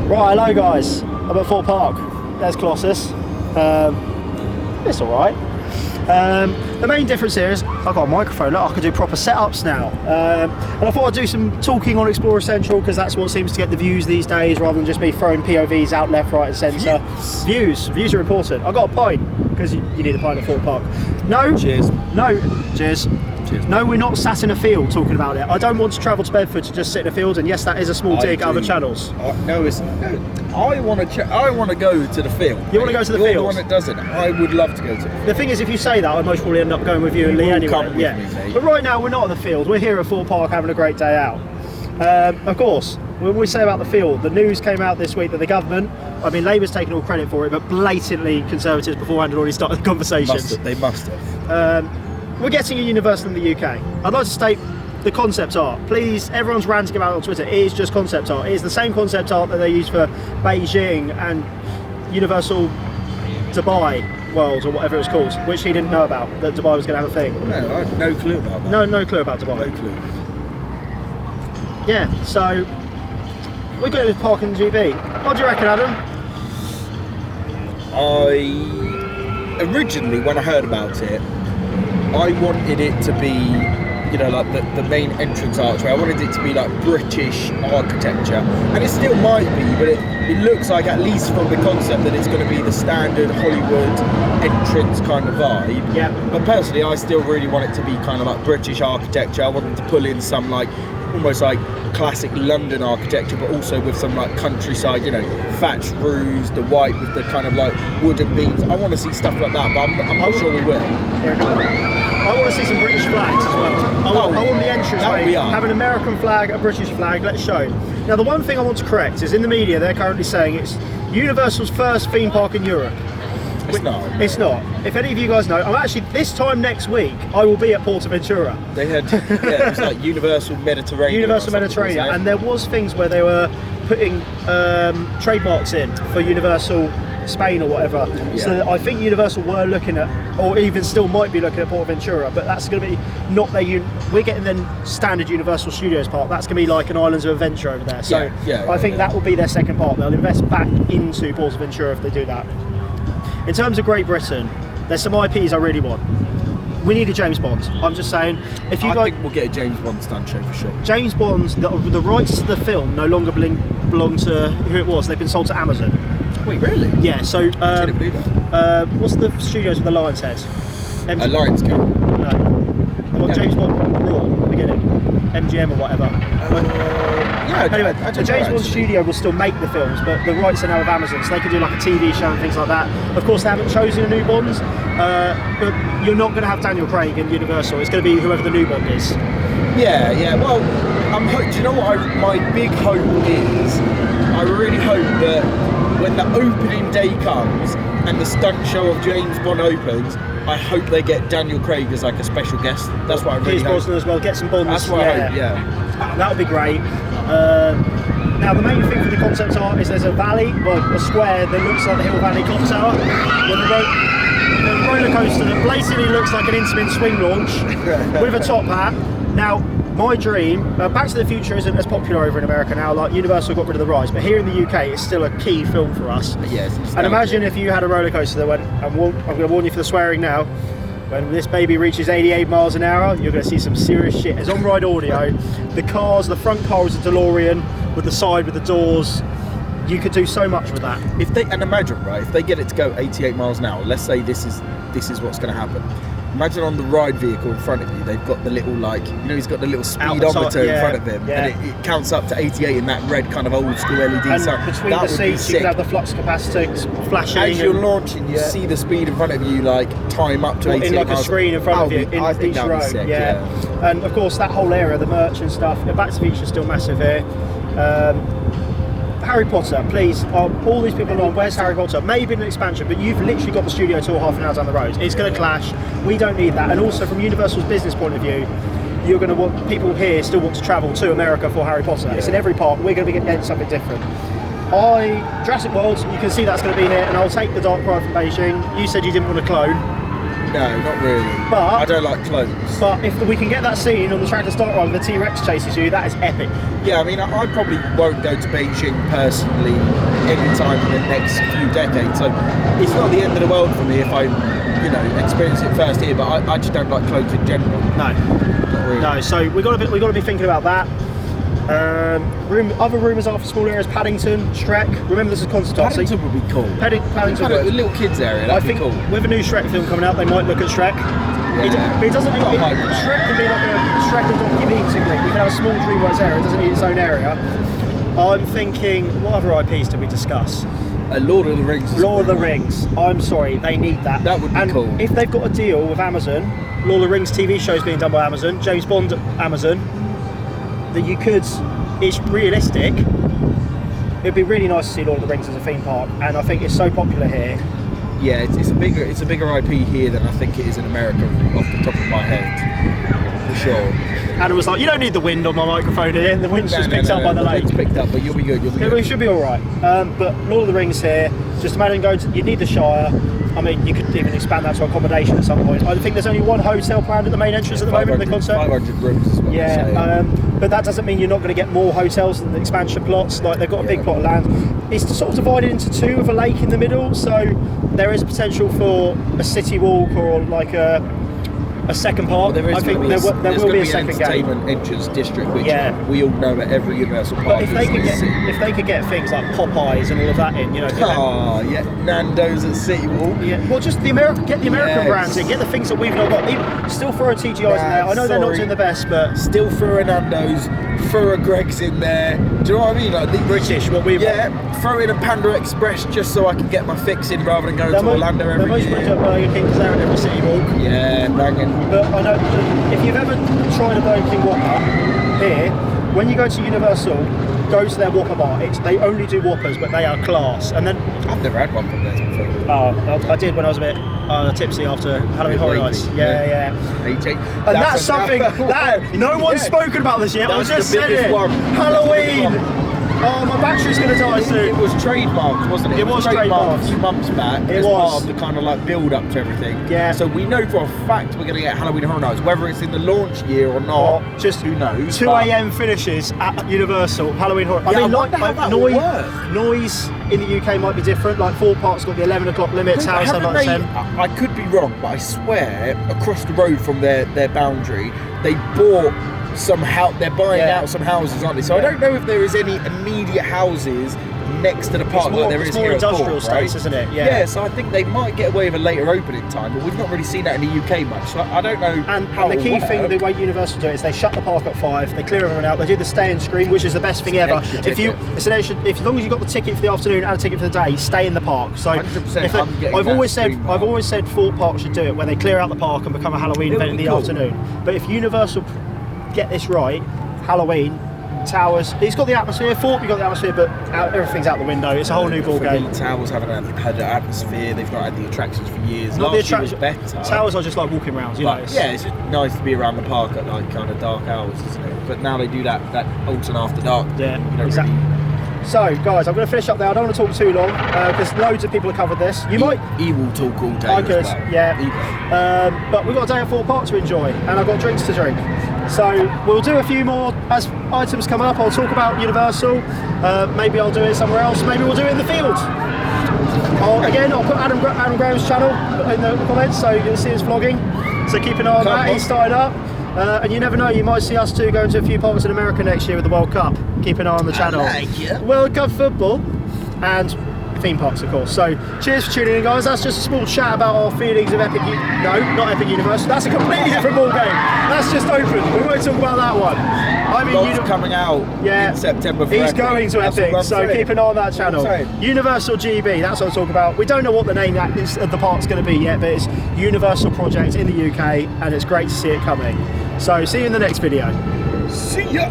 Right, hello guys. I'm at Thorpe Park. There's Colossus. It's alright. The main difference here is I've got a microphone. Look, I can do proper setups now. And I thought I'd do some talking on Explorer Central because that's what seems to get the views these days rather than just me throwing POVs out left, right and centre. Views are important. I got a pint because you need a pint at Thorpe Park. No. Cheers. No. Cheers. Cheers. No, we're not sat in a field talking about it. I don't want to travel to Bedford to just sit in a field, and yes, that is a small dig at other channels. I want to go to the field. You want to go to the field? You're the one that does it. I would love to go to the field. The thing is, if you say that, I'd most probably end up going with you and Lee anyway. Come with me, mate. But right now, we're not at the field. We're here at Thorpe Park having a great day out. Of course, when we say about the field, the news came out this week that the government, I mean, Labour's taken all credit for it, but blatantly Conservatives beforehand had already started the conversations. They must have. We're getting a universal in the UK. I'd like to state the concept art. Please, everyone's ranting about it on Twitter. It is just concept art. It is the same concept art that they use for Beijing and Universal Dubai World or whatever it was called, which he didn't know about, that Dubai was going to have a thing. No, I had no clue about that. No clue about Dubai. No clue. Yeah, so we're going to park in the GB. What do you reckon, Adam? Originally, when I heard about it, I wanted it to be, like the main entrance archway. I wanted it to be like British architecture, and it still might be, but it looks like, at least from the concept, that it's going to be the standard Hollywood entrance kind of vibe. Yeah. But personally, I still really want it to be kind of like British architecture. I wanted to pull in some almost like classic London architecture, but also with some like countryside, thatched roofs, the white with the kind of like wooden beams. I want to see stuff like that, but I'm not sure we will. I want to see some British flags as well. I want the entranceway have an American flag, a British flag. Let's show. Now, the one thing I want to correct is in the media they're currently saying it's Universal's first theme park in Europe. It's not. It's not. If any of you guys know, I'm actually, this time next week, I will be at Portaventura. They had, it was like Universal Mediterranean. Universal Mediterranean, and there was things where they were putting trademarks in for Universal Spain or whatever. Yeah. So I think Universal were looking at, or even still might be looking at Portaventura, but that's going to be not their. We're getting the standard Universal Studios park. That's going to be like an Islands of Adventure over there. So I think that will be their second part. They'll invest back into Portaventura if they do that. In terms of Great Britain, there's some IPs I really want. We need a James Bond. I'm just saying, if you I think we'll get a James Bond stunt show for sure. James Bond, the rights to the film no longer belong to who it was. They've been sold to Amazon. Wait, really? Yeah. So I didn't believe that. What's the studios with the lion's head? Lion's Gate. No. James Bond Raw, beginning. MGM or whatever. Anyway, the James Bond studio will still make the films, but the rights are now with Amazon, so they can do like a TV show and things like that. Of course, they haven't chosen a new Bond, but you're not going to have Daniel Craig in Universal. It's going to be whoever the new Bond is. Yeah. Well, do you know what my big hope is? I really hope that when the opening day comes and the stunt show of James Bond opens, I hope they get Daniel Craig as like a special guest. That's what I really hope. Brosnan as well, get some Bonds. That's what I hope, yeah. That would be great. Now, the main thing for the concept art is there's a valley, well, a square that looks like the Hill Valley Clock Tower, with a roller coaster that blatantly looks like an Intamin swing launch with a top hat. Now, my dream, Back to the Future isn't as popular over in America now, like Universal got rid of the rides, but here in the UK it's still a key film for us. Yes. And imagine if you had a roller coaster that went, I'm going to warn you for the swearing now, when this baby reaches 88 miles an hour, you're going to see some serious shit. It's on-ride audio. The front car is a DeLorean with the side, with the doors. You could do so much with that. And imagine, right, if they get it to go 88 miles an hour, let's say this is what's going to happen. Imagine on the ride vehicle in front of you, they've got the little, he's got the little speedometer in front of him, and it counts up to 88 in that red kind of old school LED sign. And between the seats, you could have the flux capacitor flashing. As you're launching, you see the speed in front of you, time up to 88 in like miles. A screen in front of you, in I think each row. Sick, yeah. And of course, that whole area, the merch and stuff. Back to the Future is still massive here. Harry Potter, please. All these people on, where's Harry Potter? Maybe an expansion, but you've literally got the studio tour half an hour down the road. It's going to clash. We don't need that. And also, from Universal's business point of view, you're going to want people here still want to travel to America for Harry Potter. Yeah. It's in every park. We're going to be getting something different. Jurassic World, you can see that's going to be here, and I'll take the Dark Ride from Beijing. You said you didn't want a clone. No, not really. But I don't like clothes. But if we can get that scene on the tractor start run, the T-Rex chases you, that is epic. Yeah, I mean, I probably won't go to Beijing personally anytime in the next few decades. So it's not the end of the world for me if I, experience it first here. But I just don't like clothes in general. No, not really. No. So we got to be thinking about that. Other rumours are for small areas: Paddington, Shrek. Remember, this is concert. Paddington would be cool. Paddington. A little kids area. That'd I think be cool. with a new Shrek film coming out, they might look at Shrek. Yeah. But it doesn't. Shrek can be like a Shrek and Donkey Meeting Link. We can have a small DreamWorks area. It doesn't need its own area. I'm thinking, what other IPs did we discuss? Lord of the Rings. Lord of the Rings. I'm sorry, they need that. That would be cool. If they've got a deal with Amazon, Lord of the Rings TV shows being done by Amazon, James Bond Amazon, that you could. It's realistic. It'd be really nice to see Lord of the Rings as a theme park, and I think it's so popular here. Yeah, it's a bigger IP here than I think it is in America, off the top of my head, for sure. Adam was like, "You don't need the wind on my microphone here. The wind's just picked up by the lake." It's picked up, but you'll be good. We should be all right. But Lord of the Rings here. Just imagine going to. You need the Shire. I mean, you could even expand that to accommodation at some point. I think there's only one hotel planned at the main entrance at the moment in the concert. 500 rooms is what they're saying. But that doesn't mean you're not going to get more hotels than the expansion plots. Like, they've got a big plot of land. It's sort of divided into two with a lake in the middle, so there is a potential for a city walk or like a second part. Well, I think there will be a second game. Entertainment entrance district, which we all know at every Universal Park. But if they could get things like Popeyes and all of that in, Nando's at City Walk. Yeah, well, just the American brands in, get the things that we've not got. Still throw TGIs in there. I know they're not doing the best, but still throw a Nando's, throw a Greg's in there. Do you know what I mean? Like the British, what we've throw in a Panda Express just so I can get my fix in rather than going to Orlando every year. Most Burger Kings there at every City Walk. Yeah, banging. But I know if you've ever tried a Burger King Whopper here, when you go to Universal, go to their Whopper bar. They only do Whoppers, but they are class. And then I've never had one from there before. I did when I was a bit tipsy after Halloween Horror Nights. Yeah. And that's something that no one's spoken about this yet. I just said it. Halloween. Oh, my battery's going to die soon. It was trademarked, wasn't it? It was trademarked a few months back. It was was. Part of the kind of like build up to everything. Yeah. So we know for a fact we're going to get Halloween Horror Nights, whether it's in the launch year or not. Just who knows? 2 a.m. finishes at Universal Halloween Horror. Yeah, I mean, like noise in the UK might be different. Like Thorpe Park's got the 11 o'clock limits. House like 10. I could be wrong, but I swear across the road from their boundary, they bought they're buying out some houses, aren't they? So I don't know if there is any immediate houses next to the park like there is here at Thorpe, industrial space, isn't it? Yeah, so I think they might get away with a later opening time, but we've not really seen that in the UK much. So I don't know. And the key thing, the way Universal do it is they shut the park at 5, they clear everyone out, they do the stay and screen, which is the best thing ever. As long as you've got the ticket for the afternoon and a ticket for the day, stay in the park. So 100%, I've always said Thorpe Park should do it, where they clear out the park and become a Halloween event in the afternoon. But if Universal get this right, Halloween, Towers, it's got the atmosphere. Thorpe, you got the atmosphere, but everything's out the window. It's a whole new ball game. Towers haven't had the atmosphere. They've not had the attractions for years. Not Last the year was better. Towers are just like walking around. It's just nice to be around the park at like kind of dark hours, isn't it? But now they do that Alton after dark. Yeah, exactly. So, guys, I'm going to finish up there. I don't want to talk too long because loads of people have covered this. He will talk all day. I could, but we've got a day at Thorpe Park to enjoy, and I've got drinks to drink. So we'll do a few more as items come up. I'll talk about Universal. Maybe I'll do it somewhere else. Maybe we'll do it in the field. I'll put Adam Graham's channel in the comments, so you'll see us vlogging. So keep an eye on that. He's started up. And you never know, you might see us two going to a few parts in America next year with the World Cup. Keep an eye on the channel. World Cup football and theme parks, of course. So cheers for tuning in, guys. That's just a small chat about our feelings of not Epic Universal. That's a completely different ball game. That's just open. We won't talk about that one. I mean, coming out in September. He's going to Epic, so keep an eye on that channel. Universal GB, that's what I'm talking about. We don't know what the name of the park's going to be yet, but it's Universal Project in the UK, and it's great to see it coming. So see you in the next video. See ya.